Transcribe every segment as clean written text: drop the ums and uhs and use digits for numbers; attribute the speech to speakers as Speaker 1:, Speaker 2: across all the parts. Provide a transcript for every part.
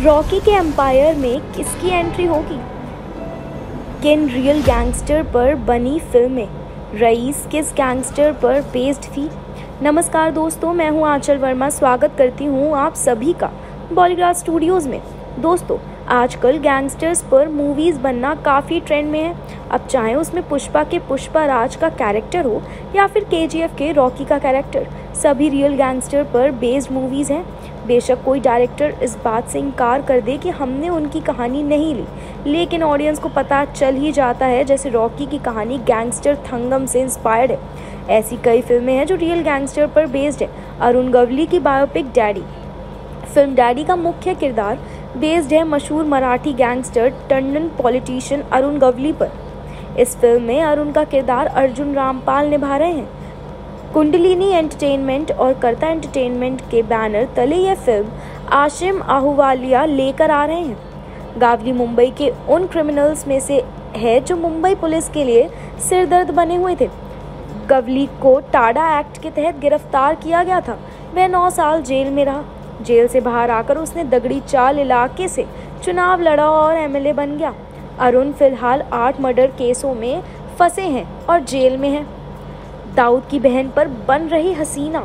Speaker 1: Rocky के empire में किसकी एंट्री होगी? किन रियल गैंगस्टर पर बनी फिल्में? रईस किस गैंगस्टर पर बेस्ड थी? नमस्कार दोस्तों, मैं हूं आंचल वर्मा। स्वागत करती हूं आप सभी का बॉलीग्राफ स्टूडियोज़ में। दोस्तों, आजकल गैंगस्टर्स पर मूवीज़ बनना काफ़ी ट्रेंड में है। अब चाहे उसमें पुष्पा के पुष्पा राज का कैरेक्टर हो या फिर KGF के रॉकी का कैरेक्टर, सभी रियल गैंगस्टर पर बेस्ड मूवीज़ हैं। बेशक कोई डायरेक्टर इस बात से इनकार कर दे कि हमने उनकी कहानी नहीं ली, लेकिन ऑडियंस को पता चल ही जाता है जैसे रॉकी की कहानी गैंगस्टर थंगम से इंस्पायर्ड है। ऐसी कई फिल्में हैं जो रियल गैंगस्टर पर बेस्ड है। अरुण गवली की बायोपिक डैडी, फिल्म डैडी का मुख्य किरदार बेस्ड है मशहूर Marathi gangster turn politician Arun Gawli पर। इस फिल्म में अरुण का किरदार अर्जुन रामपाल निभा रहे हैं। कुंडलिनी एंटरटेनमेंट और कर्ता एंटरटेनमेंट के बैनर तले यह फिल्म आशिम आहूवालिया लेकर आ रहे हैं। गावली मुंबई के उन क्रिमिनल्स में से है जो मुंबई पुलिस के लिए सिरदर्द बने हुए थे। गवली को टाडा एक्ट के तहत गिरफ्तार किया गया था। वह 9 साल जेल में रहा। जेल से बाहर आकर उसने दगड़ी चाल इलाके से चुनाव लड़ा और MLA बन गया। अरुण फिलहाल 8 मर्डर केसों में फंसे हैं और जेल में हैं। दाऊद की बहन पर बन रही हसीना,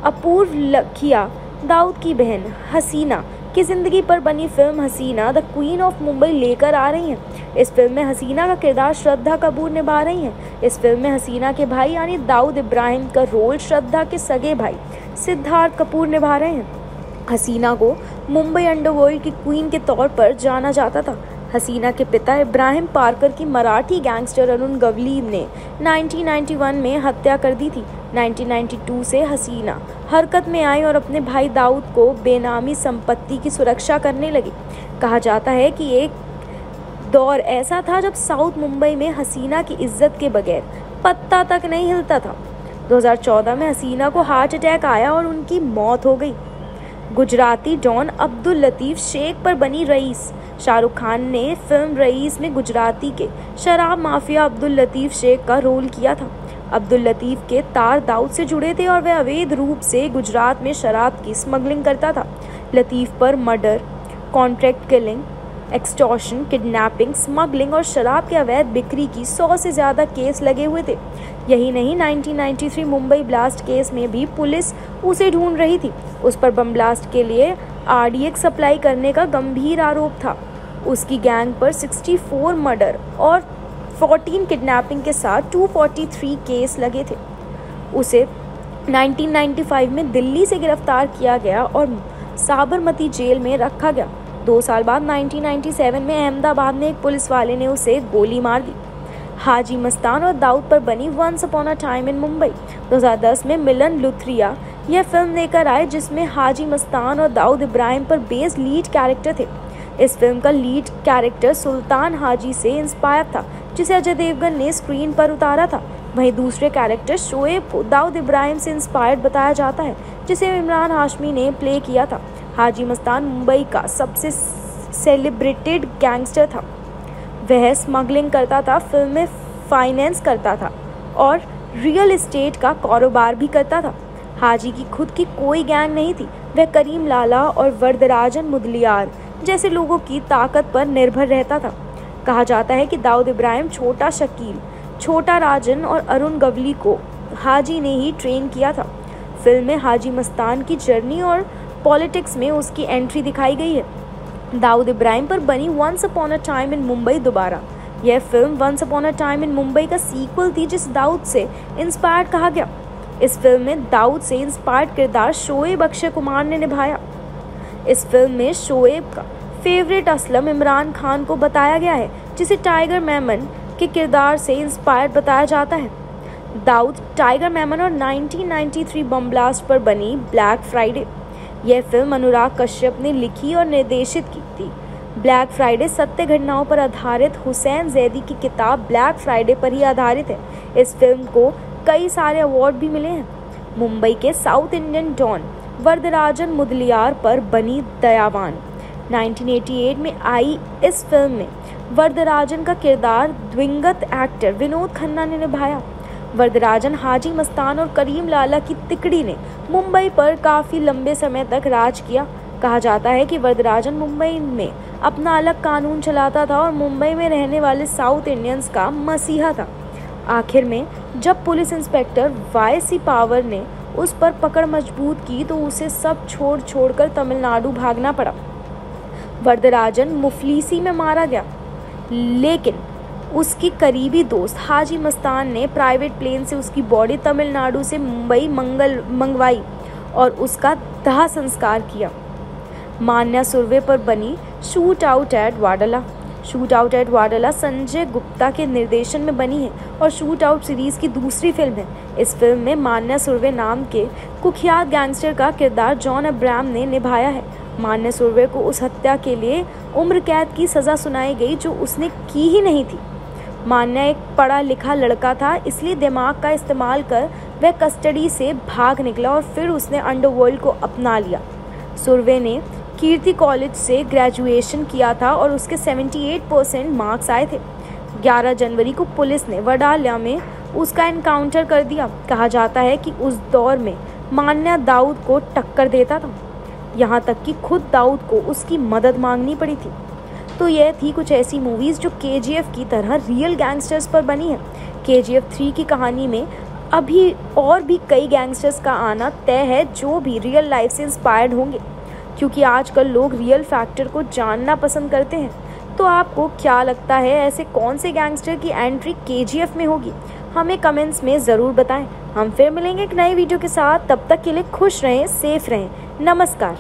Speaker 1: अपूर्व लखिया दाऊद की बहन हसीना की जिंदगी पर बनी film Hasina the queen of Mumbai लेकर आ रही हैं। इस फिल्म में हसीना का किरदार श्रद्धा कपूर निभा रही हैं। इस फिल्म में हसीना के भाई यानी दाऊद इब्राहिम का रोल श्रद्धा के सगे भाई सिद्धार्थ कपूर निभा रहे हैं। हसीना को मुंबई अंडरवर्ल्ड की क्वीन के तौर पर जाना जाता था। हसीना के पिता इब्राहिम पारकर की मराठी गैंगस्टर अरुण गवली ने 1991 में हत्या कर दी थी। 1992 से हसीना हरकत में आई और अपने भाई दाऊद को बेनामी संपत्ति की सुरक्षा करने लगी। कहा जाता है कि एक दौर ऐसा था जब साउथ मुंबई में हसीना की इज्जत के बगैर पत्ता तक नहीं हिलता था। 2014 में हसीना को हार्ट अटैक आया और उनकी मौत हो गई। गुजराती डॉन अब्दुल लतीफ़ शेख पर बनी रईस। शाहरुख खान ने फिल्म रईस में गुजराती के शराब माफिया अब्दुल लतीफ़ शेख का रोल किया था। अब्दुल लतीफ़ के तार दाऊद से जुड़े थे और वह अवैध रूप से गुजरात में शराब की स्मगलिंग करता था। लतीफ़ पर murder, contract killing, extortion, kidnapping, smuggling और शराब के अवैध बिक्री की 100 से ज़्यादा केस लगे हुए थे। यही नहीं, 1993 मुंबई ब्लास्ट केस में भी पुलिस उसे ढूंढ रही थी। उस पर बम ब्लास्ट के लिए RDX सप्लाई करने का गंभीर आरोप था। उसकी गैंग पर 64 मर्डर और 14 किडनैपिंग के साथ 243 केस लगे थे। उसे 1995 में दिल्ली से गिरफ्तार किया गया और साबरमती जेल में रखा गया। 2 साल बाद 1997 में अहमदाबाद में एक पुलिस वाले ने उसे गोली मार दी। हाजी मस्तान और दाऊद पर बनी once upon a time in Mumbai 2010 में मिलन लुथरिया यह फिल्म लेकर आए जिसमें हाजी मस्तान और दाऊद इब्राहिम पर बेस्ड लीड कैरेक्टर थे। इस फिल्म का लीड कैरेक्टर सुल्तान हाजी से इंस्पायर था जिसे अजय देवगन ने स्क्रीन पर उतारा था। वहीं दूसरे कैरेक्टर शोएब को दाऊद इब्राहिम से इंस्पायर्ड बताया जाता है जिसे इमरान हाशमी ने प्ले किया था। हाजी मस्तान मुंबई का सबसे सेलिब्रेटेड गैंगस्टर था। वह स्मगलिंग करता था, फिल्में फाइनेंस करता था और रियल एस्टेट का कारोबार भी करता था। हाजी की खुद की कोई गैंग नहीं थी। वह करीम लाला और वरदराजन मुदलियार जैसे लोगों की ताकत पर निर्भर रहता था। कहा जाता है कि दाऊद इब्राहिम, छोटा शकील, छोटा राजन और अरुण गवली को हाजी ने ही ट्रेन किया था। फिल्म में हाजी मस्तान की जर्नी और पॉलिटिक्स में उसकी एंट्री दिखाई गई है। दाऊद इब्राहिम पर बनी once upon a time in Mumbai Dobaara. यह फिल्म once upon a time in Mumbai का सीक्वल थी जिस दाऊद से इंस्पायर्ड कहा गया। इस फिल्म में दाऊद से इंस्पायर्ड किरदार शोएब अक्षय कुमार ने निभाया। इस फिल्म में शोएब का फेवरेट असलम इमरान खान को बताया गया है जिसे टाइगर मेमन के किरदार से इंस्पायर्ड बताया जाता है। दाऊद टाइगर मेमन और 1993 बम ब्लास्ट पर बनी ब्लैक फ्राइडे। यह फिल्म अनुराग कश्यप ने लिखी और निर्देशित की थी। ब्लैक फ्राइडे सत्य घटनाओं पर आधारित हुसैन जैदी की किताब ब्लैक फ्राइडे पर ही आधारित है। इस फिल्म को कई सारे अवार्ड भी मिले हैं। मुंबई के south Indian don Varadarajan Mudaliar पर बनी दयावान 1988 में आई इस फिल्म में वरदराजन का किरदार दिवंगत एक्टर विनोद खन्ना ने निभाया। वरदराजन, हाजी मस्तान और करीम लाला की तिकड़ी ने मुंबई पर काफ़ी लंबे समय तक राज किया। कहा जाता है कि वरदराजन मुंबई में अपना अलग कानून चलाता था और मुंबई में रहने वाले साउथ इंडियंस का मसीहा था। आखिर में जब पुलिस इंस्पेक्टर वाई.सी. पावर ने उस पर पकड़ मजबूत की तो उसे सब छोड़कर तमिलनाडु भागना पड़ा। वरदराजन मुफलिसी में मारा गया, लेकिन उसकी करीबी दोस्त हाजी मस्तान ने प्राइवेट प्लेन से उसकी बॉडी तमिलनाडु से मुंबई मंगवाई और उसका दाह संस्कार किया। मान्या सुरवे पर बनी शूट आउट एट वाडला। शूट आउट एट वाडला संजय गुप्ता के निर्देशन में बनी है और शूट आउट सीरीज की दूसरी फिल्म है। इस फिल्म में मान्या सुरवे नाम के कुख्यात गैंगस्टर का किरदार जॉन अब्राहम ने निभाया है। मान्या सुरवे को उस हत्या के लिए उम्र कैद की सज़ा सुनाई गई जो उसने की ही नहीं थी। मान्या एक पढ़ा लिखा लड़का था, इसलिए दिमाग का इस्तेमाल कर वह कस्टडी से भाग निकला और फिर उसने अंडरवर्ल्ड को अपना लिया। सुरवे ने कीर्ति कॉलेज से ग्रेजुएशन किया था और उसके 78% मार्क्स आए थे। 11 जनवरी को पुलिस ने वडाल्या में उसका एनकाउंटर कर दिया। कहा जाता है कि उस दौर में मान्या दाऊद को टक्कर देता था, यहाँ तक कि खुद दाऊद को उसकी मदद मांगनी पड़ी थी। तो यह थी कुछ ऐसी मूवीज़ जो KGF की तरह रियल गैंगस्टर्स पर बनी है। KGF 3 की कहानी में अभी और भी कई गैंगस्टर्स का आना तय है जो भी रियल लाइफ से इंस्पायर्ड होंगे, क्योंकि आजकल लोग रियल फैक्टर को जानना पसंद करते हैं। तो आपको क्या लगता है, ऐसे कौन से गैंगस्टर की एंट्री KGF में होगी? हमें कमेंट्स में ज़रूर बताएं। हम फिर मिलेंगे एक नई वीडियो के साथ। तब तक के लिए खुश रहें, सेफ रहें। नमस्कार।